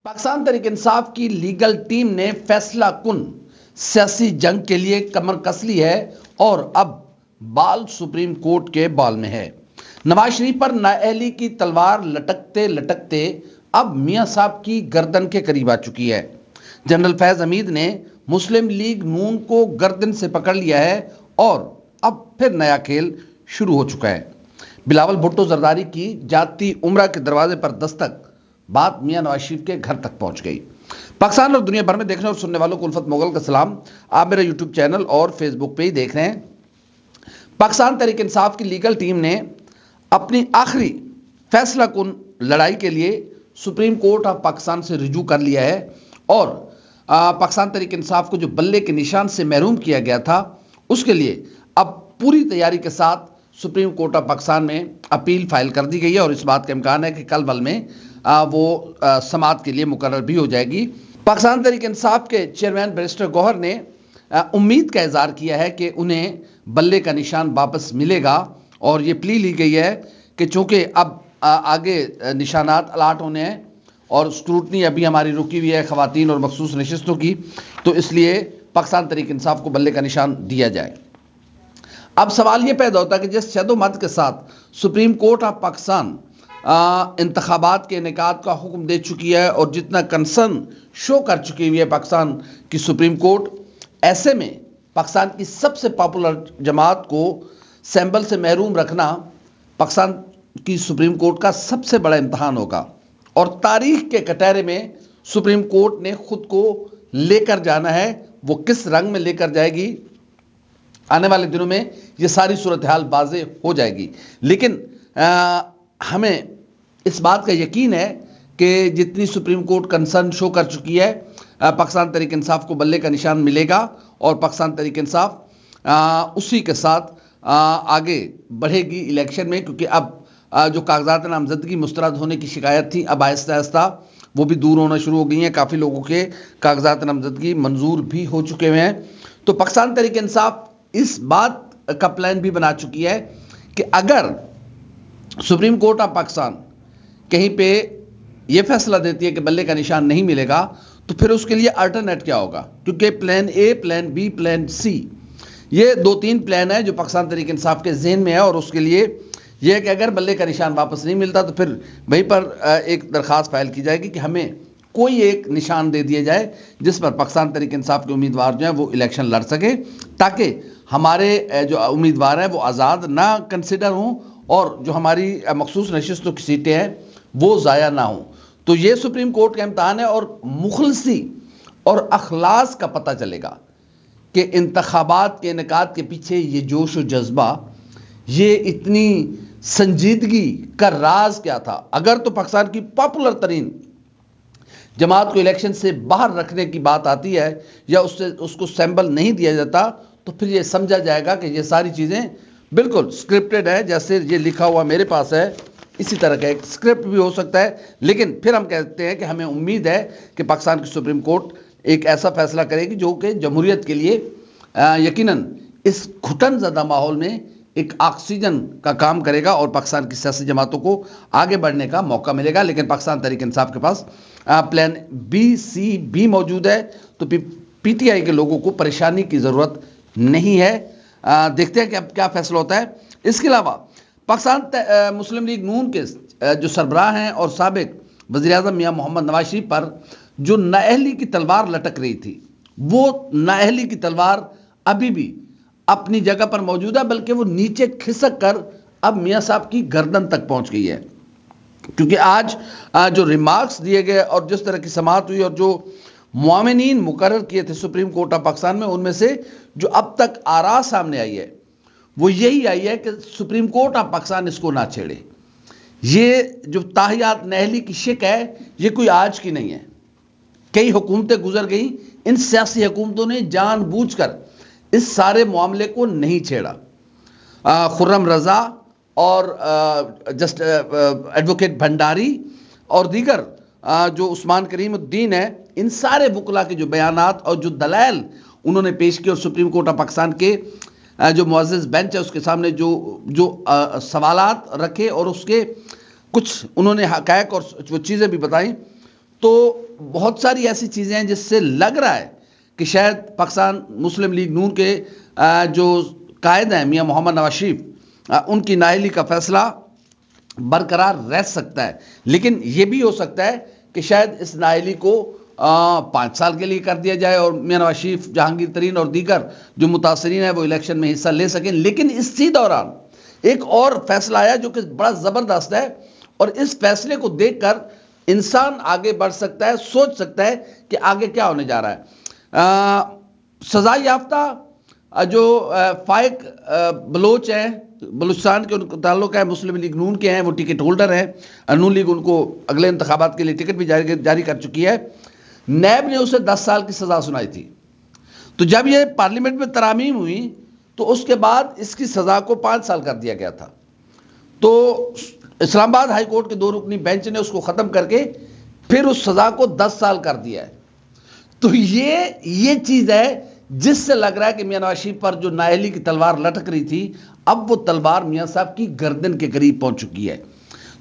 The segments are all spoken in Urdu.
پاکستان تحریک انصاف کی لیگل ٹیم نے فیصلہ کن سیاسی جنگ کے لیے کمر کس لی ہے اور اب بال سپریم کورٹ کے بال میں ہے۔ نواز شریف پر نااہلی کی تلوار لٹکتے لٹکتے اب میاں صاحب کی گردن کے قریب آ چکی ہے۔ جنرل فیض حمید نے مسلم لیگ نون کو گردن سے پکڑ لیا ہے اور اب پھر نیا کھیل شروع ہو چکا ہے۔ بلاول بھٹو زرداری کی جاتی عمرہ کے دروازے پر دستک، بات میاں نواز شریف کے گھر تک پہنچ گئی۔ پاکستان اور دنیا بھر میں دیکھنے اور سننے والوں کو الفت مغل کا سلام۔ آپ میرا یوٹیوب چینل اور فیس بک پہ ہی دیکھ رہے ہیں۔ پاکستان تحریک انصاف کی لیگل ٹیم نے اپنی آخری فیصلہ کن لڑائی کے لیے سپریم کورٹ آف پاکستان سے رجوع کر لیا ہے اور پاکستان تحریک انصاف کو جو بلے کے نشان سے محروم کیا گیا تھا اس کے لیے اب پوری تیاری کے ساتھ سپریم کورٹ آف پاکستان میں اپیل فائل کر دی گئی ہے اور اس بات کا امکان ہے کہ کل بل میں وہ سماعت کے لیے مقرر بھی ہو جائے گی۔ پاکستان تحریک انصاف کے چیئرمین بیرسٹر گوہر نے امید کا اظہار کیا ہے کہ انہیں بلے کا نشان واپس ملے گا اور یہ پلی لی گئی ہے کہ چونکہ اب آگے نشانات الاٹ ہونے ہیں اور سکروٹنی ابھی ہماری رکی ہوئی ہے خواتین اور مخصوص نشستوں کی، تو اس لیے پاکستان تحریک انصاف کو بلے کا نشان دیا جائے۔ اب سوال یہ پیدا ہوتا ہے کہ جس شد و مت کے ساتھ سپریم کورٹ آف پاکستان انتخابات کے انعقاد کا حکم دے چکی ہے اور جتنا کنسرن شو کر چکی ہوئی ہے پاکستان کی سپریم کورٹ، ایسے میں پاکستان کی سب سے پاپولر جماعت کو سیمبل سے محروم رکھنا پاکستان کی سپریم کورٹ کا سب سے بڑا امتحان ہوگا اور تاریخ کے کٹہرے میں سپریم کورٹ نے خود کو لے کر جانا ہے۔ وہ کس رنگ میں لے کر جائے گی، آنے والے دنوں میں یہ ساری صورتحال واضح ہو جائے گی، لیکن ہمیں اس بات کا یقین ہے کہ جتنی سپریم کورٹ کنسرن شو کر چکی ہے پاکستان تحریک انصاف کو بلے کا نشان ملے گا اور پاکستان تحریک انصاف اسی کے ساتھ آگے بڑھے گی الیکشن میں، کیونکہ اب جو کاغذات نامزدگی مسترد ہونے کی شکایت تھی اب آہستہ آہستہ وہ بھی دور ہونا شروع ہو گئی ہیں۔ کافی لوگوں کے کاغذات نامزدگی منظور بھی ہو چکے ہوئے ہیں، تو پاکستان تحریک انصاف اس بات کا پلان بھی بنا چکی ہے کہ اگر سپریم کورٹ آف پاکستان کہیں پہ یہ فیصلہ دیتی ہے کہ بلے کا نشان نہیں ملے گا تو پھر اس کے لیے الٹرنیٹ کیا ہوگا، کیونکہ plan a, plan be, plan سی، یہ 2-3 پلان ہے جو پاکستان تحریک انصاف کے ذہن میں ہے اور اس کے لیے یہ ہے کہ اگر بلے کا نشان واپس نہیں ملتا تو پھر وہیں پر ایک درخواست فائل کی جائے گی کہ ہمیں کوئی ایک نشان دے دیا جائے جس پر پاکستان تحریک انصاف کے امیدوار جو ہیں وہ الیکشن لڑ سکے، تاکہ ہمارے جو امیدوار ہیں وہ آزاد نہ کنسیڈر ہوں اور جو ہماری مخصوص نشستوں کی سیٹیں ہیں وہ ضائع نہ ہوں۔ تو یہ سپریم کورٹ کا امتحان ہے اور مخلصی اور اخلاص کا پتہ چلے گا کہ انتخابات کے انعقاد کے پیچھے یہ جوش و جذبہ، یہ اتنی سنجیدگی کا راز کیا تھا۔ اگر تو پاکستان کی پاپولر ترین جماعت کو الیکشن سے باہر رکھنے کی بات آتی ہے یا اس کو سیمبل نہیں دیا جاتا تو پھر یہ سمجھا جائے گا کہ یہ ساری چیزیں بالکل سکرپٹڈ ہے، جیسے یہ لکھا ہوا میرے پاس ہے اسی طرح کا ایک سکرپٹ بھی ہو سکتا ہے، لیکن پھر ہم کہتے ہیں کہ ہمیں امید ہے کہ پاکستان کی سپریم کورٹ ایک ایسا فیصلہ کرے گی جو کہ جمہوریت کے لیے یقیناً اس گھٹن زدہ ماحول میں ایک آکسیجن کا کام کرے گا اور پاکستان کی سیاسی جماعتوں کو آگے بڑھنے کا موقع ملے گا۔ لیکن پاکستان تحریک انصاف کے پاس پلان بی، سی بھی موجود ہے، تو پی ٹی آئی کے لوگوں کو پریشانی کی ضرورت نہیں ہے۔ دیکھتے ہیں کہ اب کیا فیصلہ ہوتا ہے۔ اس کے علاوہ پاکستان مسلم لیگ نون کے جو سربراہ ہیں اور سابق وزیر اعظم میاں محمد نواز شریف پر جو نااہلی کی تلوار لٹک رہی تھی، وہ نااہلی کی تلوار ابھی بھی اپنی جگہ پر موجود ہے، بلکہ وہ نیچے کھسک کر اب میاں صاحب کی گردن تک پہنچ گئی ہے، کیونکہ آج جو ریمارکس دیے گئے اور جس طرح کی سماعت ہوئی اور جو معاونین مقرر کیے تھے سپریم کورٹ آف پاکستان میں، ان میں سے جو اب تک آراء سامنے آئی ہے وہ یہی آئی ہے کہ سپریم کورٹ آف پاکستان اس کو نہ چھیڑے۔ یہ جو تاحیات نااہلی کی شک ہے یہ کوئی آج کی نہیں ہے، کئی حکومتیں گزر گئیں، ان سیاسی حکومتوں نے جان بوجھ کر اس سارے معاملے کو نہیں چھیڑا۔ خرم رضا اور جسٹ ایڈوکیٹ بھنڈاری اور دیگر جو عثمان کریم الدین ہے، ان سارے وکلاء کے جو بیانات اور جو دلائل انہوں نے پیش کیے اور سپریم کورٹ آف پاکستان کے جو معزز بینچ ہے اس کے سامنے جو سوالات رکھے اور اس کے کچھ انہوں نے حقائق اور وہ چیزیں بھی بتائیں، تو بہت ساری ایسی چیزیں ہیں جس سے لگ رہا ہے کہ شاید پاکستان مسلم لیگ نون کے جو قائد ہیں میاں محمد نواز شریف، ان کی نااہلی کا فیصلہ برقرار رہ سکتا ہے، لیکن یہ بھی ہو سکتا ہے کہ شاید اس نااہلی کو 5 سال کے لیے کر دیا جائے اور میاں نواز شریف، جہانگیر ترین اور دیگر جو متاثرین ہیں وہ الیکشن میں حصہ لے سکیں۔ لیکن اسی دوران ایک اور فیصلہ آیا جو کہ بڑا زبردست ہے، اور اس فیصلے کو دیکھ کر انسان آگے بڑھ سکتا ہے، سوچ سکتا ہے کہ آگے کیا ہونے جا رہا ہے۔ سزا یافتہ جو فائق بلوچ ہیں، بلوچستان کے ان کا تعلق ہے، مسلم لیگ نون کے ہیں، وہ ٹکٹ ہولڈر ہیں، نون لیگ ان کو اگلے انتخابات کے لیے ٹکٹ بھی جاری کر چکی ہے۔ نیب نے اسے 10 سال کی سزا سنائی تھی، تو جب یہ پارلیمنٹ میں ترامیم ہوئی تو اس کے بعد اس کی سزا کو 5 سال کر دیا گیا تھا، تو اسلام آباد ہائی کورٹ کے 2 رکنی بینچ نے اس کو ختم کر کے پھر اس سزا کو 10 سال کر دیا ہے۔ تو یہ چیز ہے جس سے لگ رہا ہے کہ میاں نواز شریف پر جو نااہلی کی تلوار لٹک رہی تھی، اب وہ تلوار میاں صاحب کی گردن کے قریب پہنچ چکی ہے۔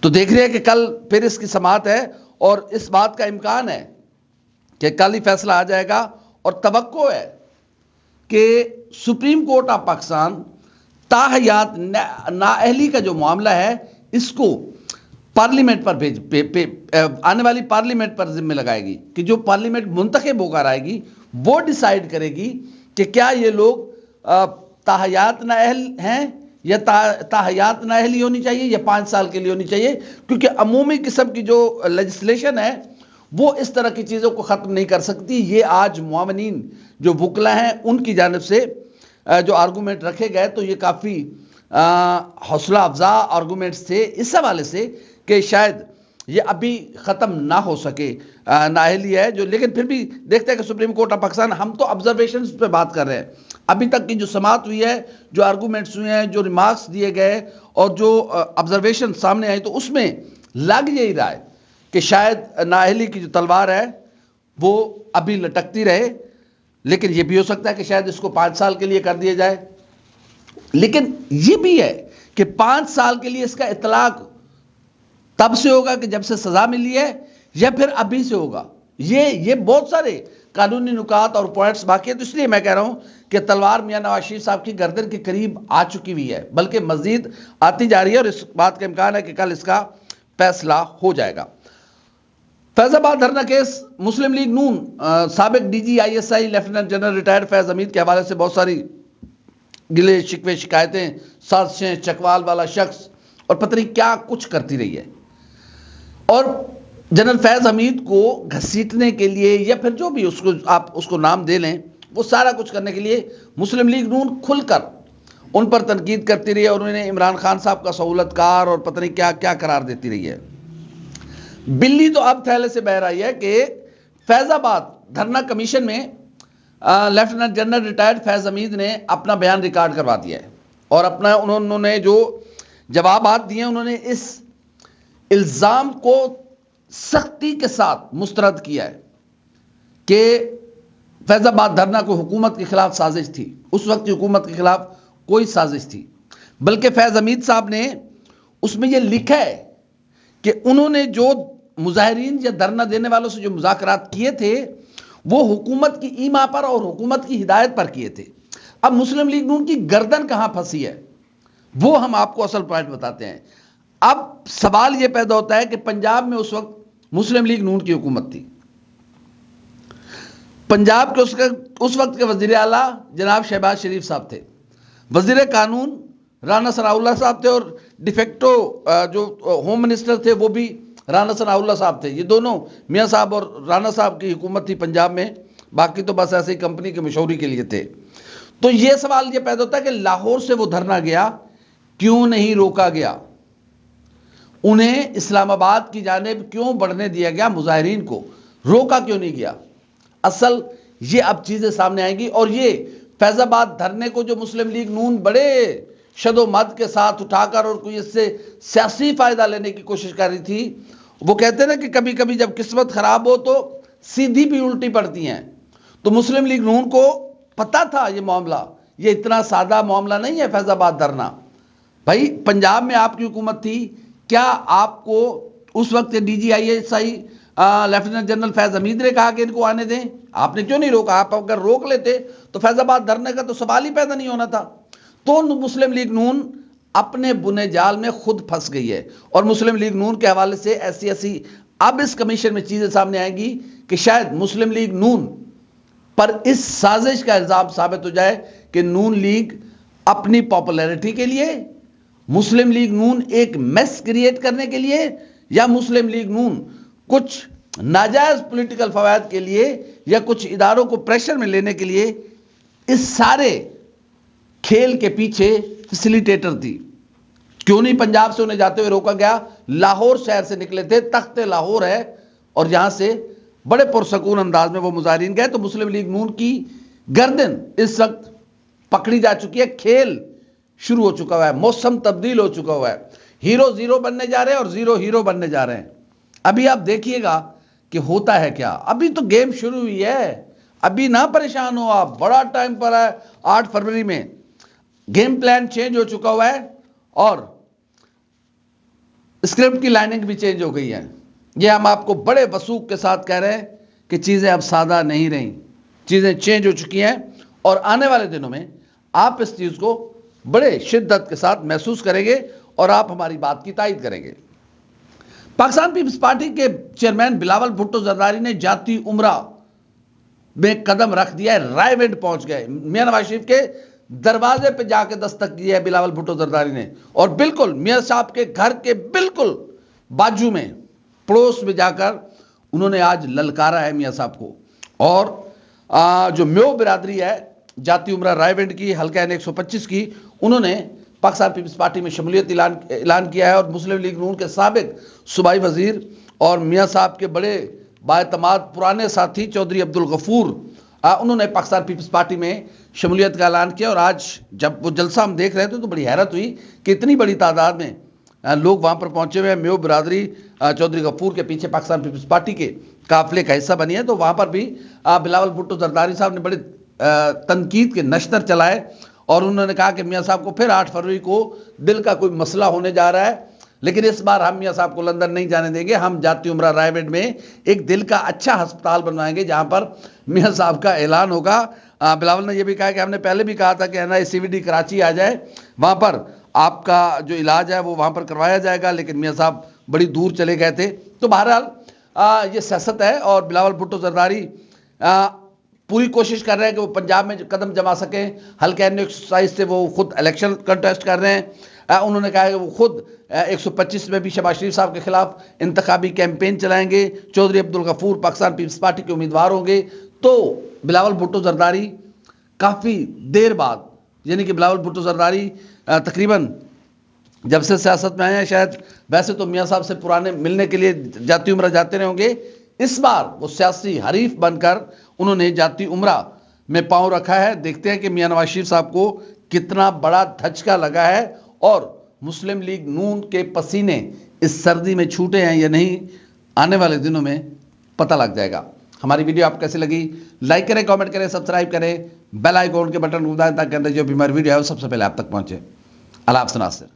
تو دیکھ رہے ہیں کہ کل پھر اس کی سماعت ہے، اور اس بات کا امکان ہے کہ کل ہی فیصلہ آ جائے گا، اور توقع ہے کہ سپریم کورٹ آف پاکستان تاحیات نااہلی کا جو معاملہ ہے اس کو پارلیمنٹ پر آنے والی پارلیمنٹ پر ذمہ لگائے گی، کہ جو پارلیمنٹ منتخب ہو کر آئے گی وہ ڈیسائیڈ کرے گی کہ کیا یہ لوگ تاحیات نااہل ہیں یا تاحیات نااہلی ہونی چاہیے یا 5 سال کے لیے ہونی چاہیے، کیونکہ عمومی قسم کی جو لیجسلیشن ہے وہ اس طرح کی چیزوں کو ختم نہیں کر سکتی۔ یہ آج معاونین جو وکلا ہیں ان کی جانب سے جو آرگومنٹ رکھے گئے تو یہ کافی حوصلہ افزا آرگومنٹس تھے اس حوالے سے کہ شاید یہ ابھی ختم نہ ہو سکے نااہلی ہے جو، لیکن پھر بھی دیکھتے ہیں کہ سپریم کورٹ آف پاکستان، ہم تو آبزرویشنز پہ بات کر رہے ہیں، ابھی تک کی جو سماعت ہوئی ہے، جو آرگومنٹس ہوئے ہیں، جو ریمارکس دیے گئے اور جو آبزرویشن سامنے آئی، تو اس میں لگ یہی رہا ہے کہ شاید نااہلی کی جو تلوار ہے وہ ابھی لٹکتی رہے، لیکن یہ بھی ہو سکتا ہے کہ شاید اس کو 5 سال کے لیے کر دیا جائے۔ لیکن یہ بھی ہے کہ 5 سال کے لیے اس کا اطلاق تب سے ہوگا کہ جب سے سزا ملی ہے، یا پھر ابھی سے ہوگا۔ یہ بہت سارے قانونی نکات اور پوائنٹس باقی ہیں، تو اس لیے میں کہہ رہا ہوں کہ تلوار میاں نواز شریف صاحب کی گردن کے قریب آ چکی ہوئی ہے، بلکہ مزید آتی جا رہی ہے، اور اس بات کا امکان ہے کہ کل اس کا فیصلہ ہو جائے گا۔ فیض آباد دھرنا کیس، مسلم لیگ نون سابق D G I S I lieutenant general retired Faiz Hameed کے حوالے سے بہت ساری گلے شکوے شکایتیں، سازشیں، چکوال والا شخص اور پتہ نہیں کیا کچھ کرتی رہی ہے، اور جنرل فیض حمید کو گھسیٹنے کے لیے یا پھر جو بھی آپ اس کو نام دے لیں، وہ سارا کچھ کرنے کے لیے مسلم لیگ نون کھل کر ان پر تنقید کرتی رہی ہے، اور انہیں عمران خان صاحب کا سہولت کار اور پتہ نہیں کیا کیا قرار دیتی رہی ہے۔ بلی تو اب تھیلے سے بہہ رہی ہے کہ فیض آباد دھرنا کمیشن میں lieutenant general retired Faiz Hameed نے اپنا بیان ریکارڈ کروا دیا ہے، اور انہوں نے جو جوابات دیے انہوں نے اس الزام کو سختی کے ساتھ مسترد کیا ہے کہ فیض آباد دھرنا کو حکومت کے خلاف سازش تھی۔ اس وقت کی حکومت کے خلاف کوئی سازش تھی، بلکہ فیض حمید صاحب نے اس میں یہ لکھا ہے کہ انہوں نے جو مظاہرین یا دھرنا دینے والوں سے جو مذاکرات کیے تھے وہ حکومت کی ایما پر اور حکومت کی ہدایت پر کیے تھے۔ اب مسلم لیگ نون کی گردن کہاں پھنسی ہے وہ ہم آپ کو اصل پوائنٹ بتاتے ہیں۔ اب سوال یہ پیدا ہوتا ہے کہ پنجاب میں اس وقت مسلم لیگ نون کی حکومت تھی، پنجاب کے اس وقت کے وزیر اعلیٰ جناب شہباز شریف صاحب تھے، وزیر قانون رانا ثناء اللہ صاحب تھے، اور ڈیفیکٹو جو ہوم منسٹر تھے وہ بھی رانا ثناء اللہ صاحب تھے۔ یہ دونوں میاں صاحب اور رانا صاحب کی حکومت تھی پنجاب میں، باقی تو بس ایسے ہی کمپنی کے مشوری کے لیے تھے۔ تو یہ سوال یہ پیدا ہوتا ہے کہ لاہور سے وہ دھرنا گیا، کیوں نہیں روکا گیا؟ انہیں اسلام آباد کی جانب کیوں بڑھنے دیا گیا؟ مظاہرین کو روکا کیوں نہیں گیا؟ اصل یہ اب چیزیں سامنے آئیں گی، اور یہ فیض آباد دھرنے کو جو مسلم لیگ نون بڑے شد و مد کے ساتھ اٹھا کر اور کوئی اس سے سیاسی فائدہ لینے کی کوشش کر رہی تھی، وہ کہتے ہیں نا کہ کبھی کبھی جب قسمت خراب ہو تو سیدھی بھی الٹی پڑتی ہیں۔ تو مسلم لیگ نون کو پتا تھا یہ معاملہ، یہ اتنا سادہ معاملہ نہیں ہے فیض آباد دھرنا۔ بھائی پنجاب میں آپ کی حکومت تھی، کیا آپ کو اس وقت D G I S I lieutenant general Faiz Hameed نے کہا کہ ان کو آنے دیں. آپ نے کیوں نہیں روکا؟ آپ اگر روک لیتے تو فیض آباد دھرنے کا تو سوال ہی پیدا نہیں ہونا تھا. تو مسلم لیگ نون اپنے بنے جال میں خود پھنس گئی ہے. اور مسلم لیگ نون کے حوالے سے ایسی اب اس کمیشن میں چیزیں سامنے آئیں گی کہ شاید مسلم لیگ نون پر اس سازش کا الزام ثابت ہو جائے کہ نون لیگ اپنی پاپولیرٹی کے لیے، مسلم لیگ نون ایک میس کریٹ کرنے کے لیے، یا مسلم لیگ نون کچھ ناجائز پولیٹیکل فوائد کے لیے یا کچھ اداروں کو پریشر میں لینے کے لیے اس سارے کھیل کے پیچھے فیسیلیٹیٹر تھی. کیوں نہیں پنجاب سے انہیں جاتے ہوئے روکا گیا؟ لاہور شہر سے نکلے تھے، تخت لاہور ہے، اور یہاں سے بڑے پرسکون انداز میں وہ مظاہرین گئے. تو مسلم لیگ نون کی گردن اس وقت پکڑی جا چکی ہے، کھیل شروع ہو چکا ہوا ہے، موسم تبدیل ہو چکا ہوا ہے. ہیرو زیرو بننے جا رہے ہیں اور زیرو ہیرو بننے جا رہے ہیں. ابھی آپ دیکھیے گا کہ ہوتا ہے کیا. ابھی تو گیم شروع ہوئی ہے، ابھی نہ پریشان ہو آپ، بڑا ٹائم پر ہے. 8 فروری میں گیم پلان چینج ہو چکا ہوا ہے اور اسکرپٹ کی لائننگ بھی چینج ہو گئی ہے. یہ ہم آپ کو بڑے وثوق کے ساتھ کہہ رہے ہیں کہ چیزیں اب سادہ نہیں رہیں، چیزیں چینج ہو چکی ہیں، اور آنے والے دنوں میں آپ اس چیز کو بڑے شدت کے ساتھ محسوس کریں گے اور آپ ہماری بات کی تائید کریں گے. پاکستان پیپلز پارٹی کے چیئرمین بلاول بھٹو زرداری نے جاتی عمرہ میں قدم رکھ دیا ہے، رائے ونڈ پہنچ گئے. میاں نواز شریف کے دروازے پہ جا کے دستک کی ہے بلاول بھٹو زرداری نے، اور بالکل میاں صاحب کے گھر کے بالکل باجو میں، پڑوس میں جا کر انہوں نے آج للکارا ہے میاں صاحب کو. اور جو میو برادری ہے جاتی عمرہ رائے ونڈ کی، حلقہ N125 کی، انہوں نے پاکستان پیپلز پارٹی میں شمولیت اعلان کیا ہے. اور مسلم لیگ نون کے سابق صوبائی وزیر اور میاں صاحب کے بڑے بااعتماد پرانے ساتھی چودھری عبدالغفور، انہوں نے پاکستان پیپلز پارٹی میں شمولیت کا اعلان کیا. اور آج جب وہ جلسہ ہم دیکھ رہے تھے تو بڑی حیرت ہوئی کہ اتنی بڑی تعداد میں لوگ وہاں پر پہنچے ہوئے ہیں. میو برادری چودھری غفور کے پیچھے پاکستان پیپلز پارٹی کے قافلے کا حصہ بنی ہے. تو وہاں پر بھی بلاول بھٹو زرداری صاحب نے بڑے تنقید کے نشتر چلائے، اور انہوں نے کہا کہ میاں صاحب کو پھر 8 فروری کو دل کا کوئی مسئلہ ہونے جا رہا ہے، لیکن اس بار ہم میاں صاحب کو لندن نہیں جانے دیں گے. ہم جاتی عمرہ رائے ونڈ میں ایک دل کا اچھا ہسپتال بنوائیں گے جہاں پر میاں صاحب کا اعلان ہوگا. بلاول نے یہ بھی کہا کہ ہم نے پہلے بھی کہا تھا کہ CVD کراچی آ جائے، وہاں پر آپ کا جو علاج ہے وہ وہاں پر کروایا جائے گا، لیکن میاں صاحب بڑی دور چلے گئے تھے. تو بہرحال یہ سیاست ہے، اور بلاول بھٹو زرداری پوری کوشش کر رہے ہیں کہ وہ پنجاب میں قدم جما سکیں. حلقہ N127 سے وہ خود الیکشن کنٹیسٹ کر رہے ہیں. انہوں نے کہا کہ وہ خود 125 میں بھی شہباز شریف صاحب کے خلاف انتخابی کیمپین چلائیں گے. چودھری عبدالغفور پاکستان پیپلز پارٹی کے امیدوار ہوں گے. تو بلاول بھٹو زرداری کافی دیر بعد، یعنی کہ بلاول بھٹو زرداری تقریباً جب سے سیاست میں آئے ہیں، شاید ویسے تو میاں صاحب سے پرانے ملنے کے لیے جاتی عمرہ جاتے رہے ہوں گے، اس بار وہ سیاسی حریف بن کر انہوں نے جاتی عمرہ میں پاؤں رکھا ہے. دیکھتے ہیں کہ میاں نواز شریف صاحب کو کتنا بڑا دھچکا لگا ہے اور مسلم لیگ نون کے پسینے اس سردی میں چھوٹے ہیں یا نہیں. آنے والے دنوں میں پتہ لگ جائے گا. ہماری ویڈیو آپ کیسے لگی؟ لائک کریں، کامنٹ کریں، سبسکرائب کریں، بیل آئیکن کے بٹن کو دبائیں تاکہ جو بھی ہماری ویڈیو ہے وہ سب سے پہلے آپ تک پہنچے. اللہ حافظ ناصر.